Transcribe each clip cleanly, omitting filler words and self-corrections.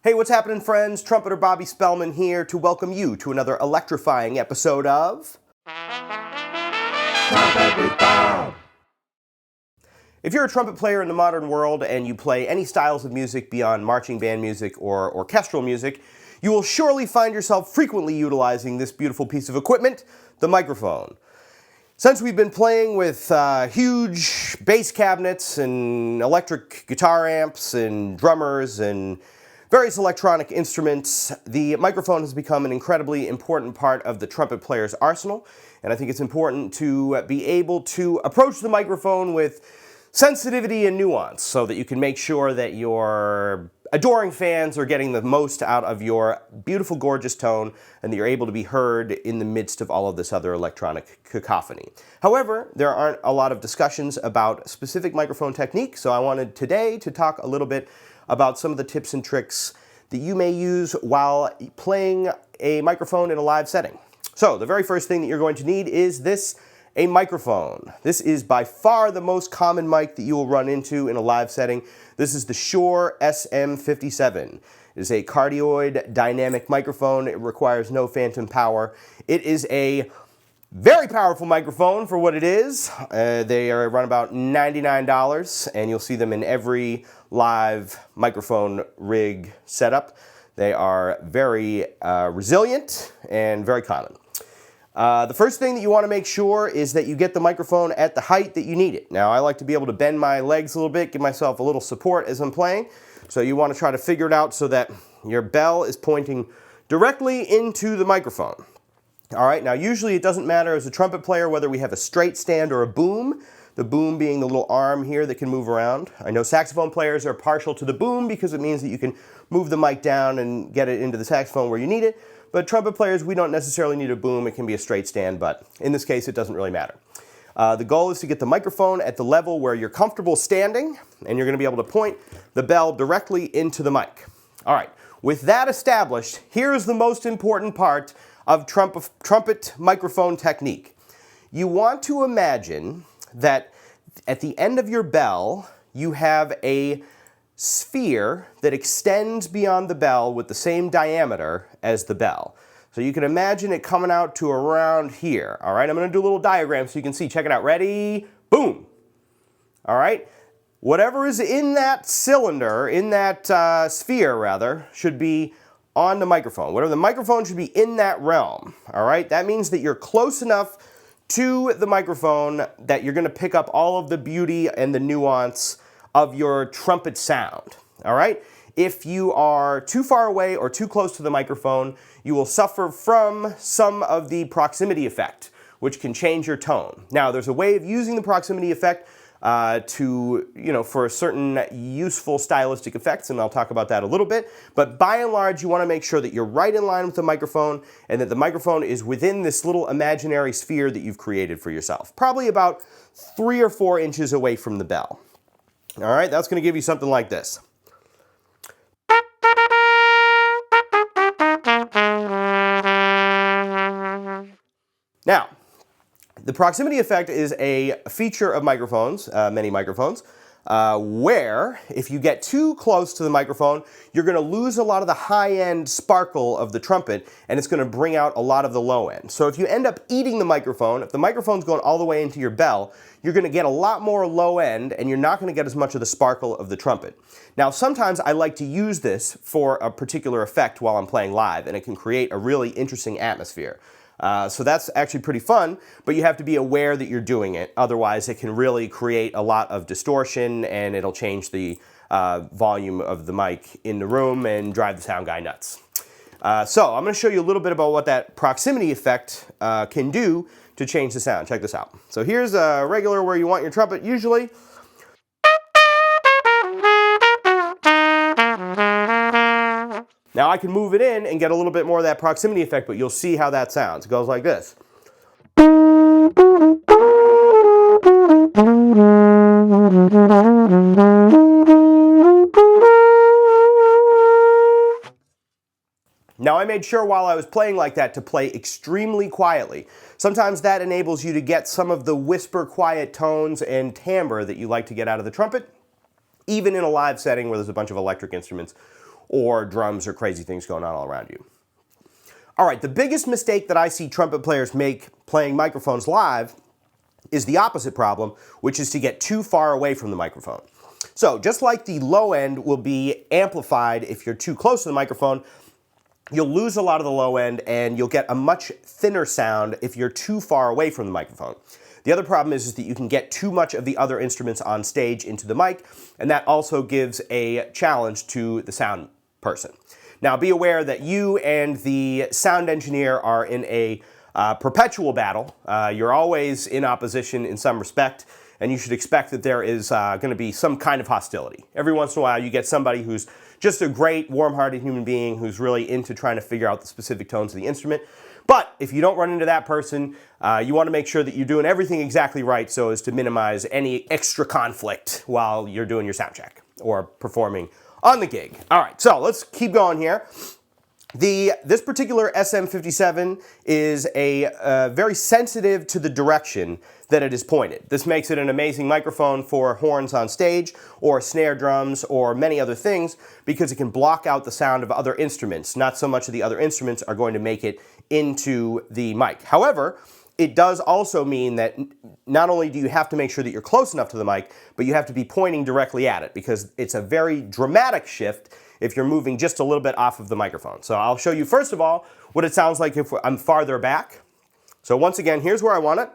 Hey, what's happening, friends? Trumpeter Bobby Spellman here to welcome you to another electrifying episode of Trumpet with Bob. If you're a trumpet player in the modern world and you play any styles of music beyond marching band music or orchestral music, you will surely find yourself frequently utilizing this beautiful piece of equipment, the microphone. Since we've been playing with huge bass cabinets and electric guitar amps and drummers and various electronic instruments, the microphone has become an incredibly important part of the trumpet player's arsenal, and I think it's important to be able to approach the microphone with sensitivity and nuance so that you can make sure that your adoring fans are getting the most out of your beautiful, gorgeous tone and that you're able to be heard in the midst of all of this other electronic cacophony. However, there aren't a lot of discussions about specific microphone techniques, so I wanted today to talk a little bit about some of the tips and tricks that you may use while playing a microphone in a live setting. So the very first thing that you're going to need is a microphone. This is by far the most common mic that you will run into in a live setting. This is the Shure Sm57. It is a cardioid dynamic microphone. It requires no phantom power. It is a very powerful microphone for what it is. They run about $99, and you'll see them in every live microphone rig setup. They are very resilient and very common. The first thing that you want to make sure is that you get the microphone at the height that you need it. Now, I like to be able to bend my legs a little bit, give myself a little support as I'm playing. So you want to try to figure it out so that your bell is pointing directly into the microphone. All right, now usually it doesn't matter as a trumpet player whether we have a straight stand or a boom, the boom being the little arm here that can move around. I know saxophone players are partial to the boom because it means that you can move the mic down and get it into the saxophone where you need it, but trumpet players, we don't necessarily need a boom. It can be a straight stand, but in this case it doesn't really matter. The goal is to get the microphone at the level where you're comfortable standing, and you're going to be able to point the bell directly into the mic. All right, with that established, here's the most important part of trumpet microphone technique. You want to imagine that at the end of your bell, you have a sphere that extends beyond the bell with the same diameter as the bell. So you can imagine it coming out to around here. All right, I'm going to do a little diagram so you can see. Check it out. Ready? Boom. All right. Whatever is in that cylinder, in that sphere rather, should be on the microphone. Whatever the microphone should be in that realm. All right. That means that you're close enough to the microphone that you're going to pick up all of the beauty and the nuance of your trumpet sound. All right. If you are too far away or too close to the microphone, you will suffer from some of the proximity effect, which can change your tone. Now, there's a way of using the proximity effect for certain useful stylistic effects, and I'll talk about that a little bit. But by and large, you want to make sure that you're right in line with the microphone and that the microphone is within this little imaginary sphere that you've created for yourself, probably about 3 or 4 inches away from the bell. All right, that's going to give you something like this. Now, the proximity effect is a feature of microphones, many microphones, where if you get too close to the microphone, you're going to lose a lot of the high-end sparkle of the trumpet, and it's going to bring out a lot of the low end. So if you end up eating the microphone, if the microphone's going all the way into your bell, you're going to get a lot more low end, and you're not going to get as much of the sparkle of the trumpet. Now, sometimes I like to use this for a particular effect while I'm playing live, and it can create a really interesting atmosphere. So that's actually pretty fun, but you have to be aware that you're doing it. Otherwise, it can really create a lot of distortion, and it'll change the volume of the mic in the room and drive the sound guy nuts. So I'm going to show you a little bit about what that proximity effect can do to change the sound. Check this out. So here's a regular where you want your trumpet usually. Now I can move it in and get a little bit more of that proximity effect, but you'll see how that sounds. It goes like this. Now I made sure while I was playing like that to play extremely quietly. Sometimes that enables you to get some of the whisper quiet tones and timbre that you like to get out of the trumpet, even in a live setting where there's a bunch of electric instruments or drums or crazy things going on all around you. All right, the biggest mistake that I see trumpet players make playing microphones live is the opposite problem, which is to get too far away from the microphone. So just like the low end will be amplified if you're too close to the microphone, you'll lose a lot of the low end and you'll get a much thinner sound if you're too far away from the microphone. The other problem is that you can get too much of the other instruments on stage into the mic, and that also gives a challenge to the sound person. Now be aware that you and the sound engineer are in a perpetual battle. You're always in opposition in some respect, and you should expect that there is going to be some kind of hostility. Every once in a while you get somebody who's just a great, warm-hearted human being who's really into trying to figure out the specific tones of the instrument. But if you don't run into that person, you want to make sure that you're doing everything exactly right so as to minimize any extra conflict while you're doing your sound check or performing on the gig. All right, so let's keep going here. This particular SM57 is very sensitive to the direction that it is pointed. This makes it an amazing microphone for horns on stage or snare drums or many other things because it can block out the sound of other instruments. Not so much of the other instruments are going to make it into the mic. However, it does also mean that not only do you have to make sure that you're close enough to the mic, but you have to be pointing directly at it because it's a very dramatic shift if you're moving just a little bit off of the microphone. So I'll show you first of all what it sounds like if I'm farther back. So once again, here's where I want it.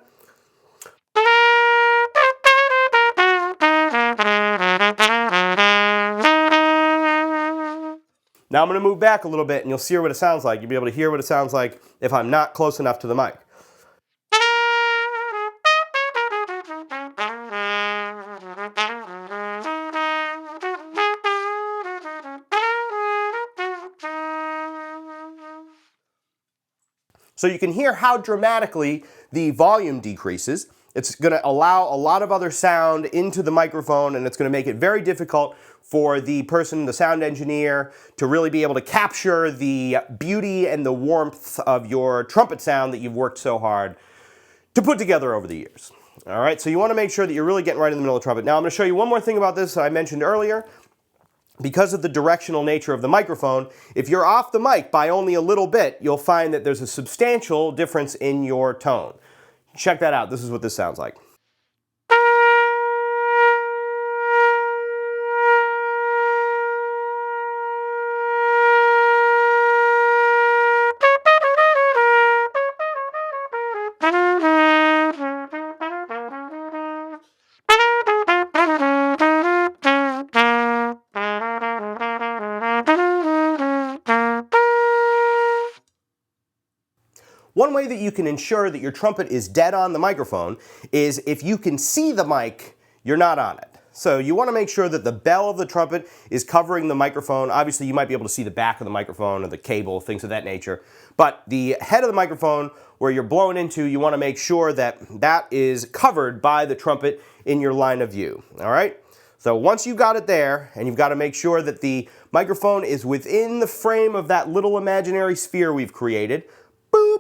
Now I'm going to move back a little bit and you'll see what it sounds like. You'll be able to hear what it sounds like if I'm not close enough to the mic. So you can hear how dramatically the volume decreases. It's going to allow a lot of other sound into the microphone, and it's going to make it very difficult for the person, the sound engineer, to really be able to capture the beauty and the warmth of your trumpet sound that you've worked so hard to put together over the years. All right, so you want to make sure that you're really getting right in the middle of the trumpet. Now I'm going to show you one more thing about this that I mentioned earlier. Because of the directional nature of the microphone, if you're off the mic by only a little bit, you'll find that there's a substantial difference in your tone. Check that out. This is what this sounds like. One way that you can ensure that your trumpet is dead on the microphone is if you can see the mic, you're not on it. So you want to make sure that the bell of the trumpet is covering the microphone. Obviously you might be able to see the back of the microphone or the cable, things of that nature. But the head of the microphone where you're blowing into, you want to make sure that that is covered by the trumpet in your line of view. All right? So once you've got it there, and you've got to make sure that the microphone is within the frame of that little imaginary sphere we've created, boop,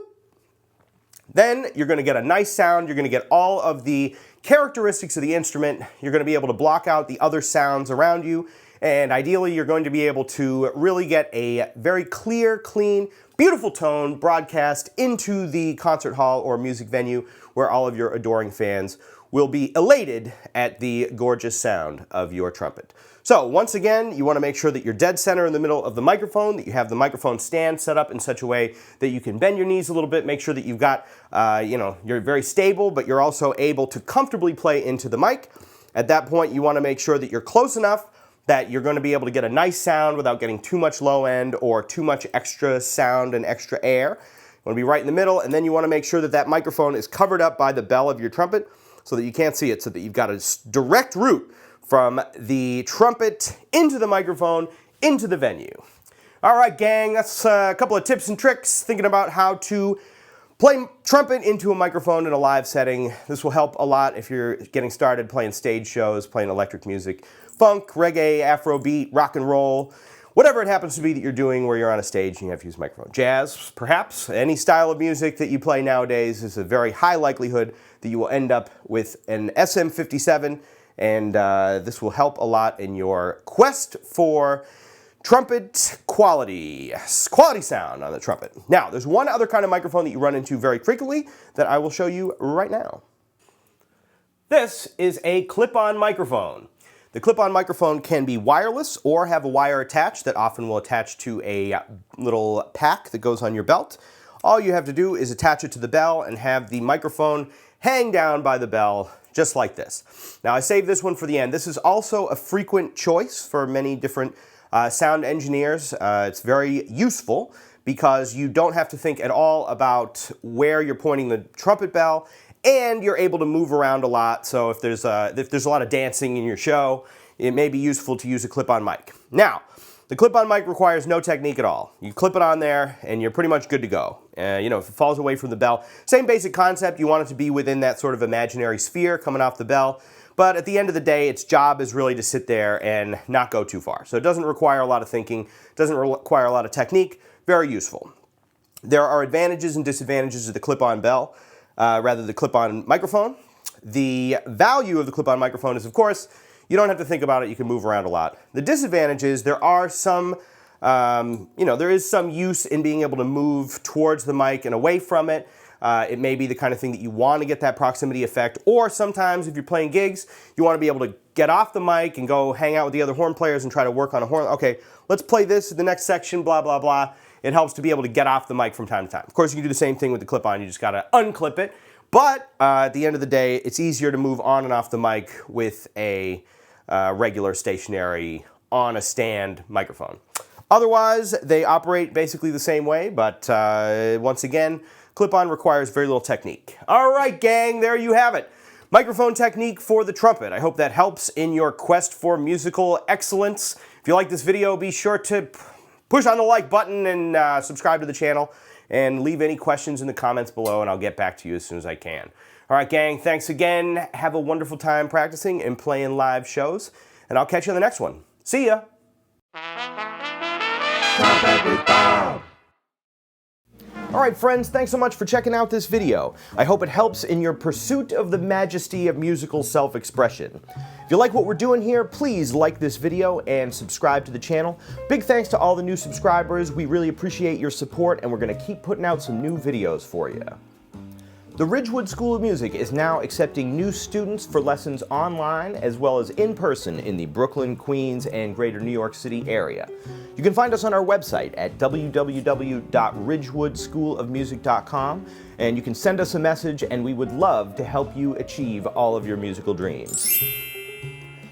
then you're going to get a nice sound. You're going to get all of the characteristics of the instrument. You're going to be able to block out the other sounds around you. And ideally, you're going to be able to really get a very clear, clean, beautiful tone broadcast into the concert hall or music venue where all of your adoring fans will be elated at the gorgeous sound of your trumpet. So once again, you want to make sure that you're dead center in the middle of the microphone, that you have the microphone stand set up in such a way that you can bend your knees a little bit, make sure that you've got, you're very stable, but you're also able to comfortably play into the mic. At that point, you want to make sure that you're close enough that you're going to be able to get a nice sound without getting too much low end or too much extra sound and extra air. You want to be right in the middle, and then you want to make sure that that microphone is covered up by the bell of your trumpet so that you can't see it, so that you've got a direct route from the trumpet into the microphone, into the venue. All right, gang, that's a couple of tips and tricks thinking about how to play trumpet into a microphone in a live setting. This will help a lot if you're getting started playing stage shows, playing electric music, funk, reggae, Afrobeat, rock and roll, whatever it happens to be that you're doing where you're on a stage and you have to use a microphone. Jazz, perhaps. Any style of music that you play nowadays is a very high likelihood that you will end up with an SM57, and this will help a lot in your quest for Trumpet quality sound on the trumpet. Now, there's one other kind of microphone that you run into very frequently that I will show you right now. This is a clip-on microphone. The clip-on microphone can be wireless or have a wire attached that often will attach to a little pack that goes on your belt. All you have to do is attach it to the bell and have the microphone hang down by the bell just like this. Now, I saved this one for the end. This is also a frequent choice for many different sound engineers. It's very useful because you don't have to think at all about where you're pointing the trumpet bell, and you're able to move around a lot. So if there's a lot of dancing in your show, it may be useful to use a clip-on mic. Now, the clip-on mic requires no technique at all. You clip it on there and you're pretty much good to go. You know, if it falls away from the bell, same basic concept. You want it to be within that sort of imaginary sphere coming off the bell. But at the end of the day, its job is really to sit there and not go too far. So it doesn't require a lot of thinking, doesn't require a lot of technique, very useful. There are advantages and disadvantages of the clip-on bell, rather the clip-on microphone. The value of the clip-on microphone is, of course, you don't have to think about it, you can move around a lot. The disadvantage is there are some, there is some use in being able to move towards the mic and away from it. It may be the kind of thing that you want to get that proximity effect, or sometimes if you're playing gigs, you want to be able to get off the mic and go hang out with the other horn players and try to work on a horn. Okay, let's play this in the next section, blah, blah, blah. It helps to be able to get off the mic from time to time. Of course, you can do the same thing with the clip-on. You just got to unclip it. But at the end of the day, it's easier to move on and off the mic with a regular stationary on a stand microphone. Otherwise, they operate basically the same way, but once again, clip-on requires very little technique. All right, gang, there you have it. Microphone technique for the trumpet. I hope that helps in your quest for musical excellence. If you like this video, be sure to push on the like button and subscribe to the channel, and leave any questions in the comments below, and I'll get back to you as soon as I can. All right, gang, thanks again. Have a wonderful time practicing and playing live shows, and I'll catch you in the next one. See ya! Trumpet with Bob. Alright friends, thanks so much for checking out this video. I hope it helps in your pursuit of the majesty of musical self-expression. If you like what we're doing here, please like this video and subscribe to the channel. Big thanks to all the new subscribers. We really appreciate your support, and we're going to keep putting out some new videos for you. The Ridgewood School of Music is now accepting new students for lessons online as well as in person in the Brooklyn, Queens, and greater New York City area. You can find us on our website at www.ridgewoodschoolofmusic.com, and you can send us a message, and we would love to help you achieve all of your musical dreams.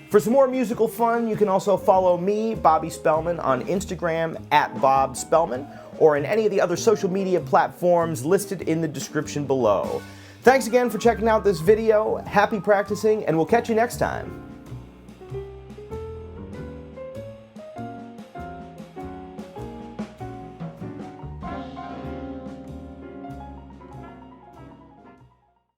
For some more musical fun, you can also follow me, Bobby Spellman, on Instagram @BobSpellman, or in any of the other social media platforms listed in the description below. Thanks again for checking out this video, happy practicing, and we'll catch you next time.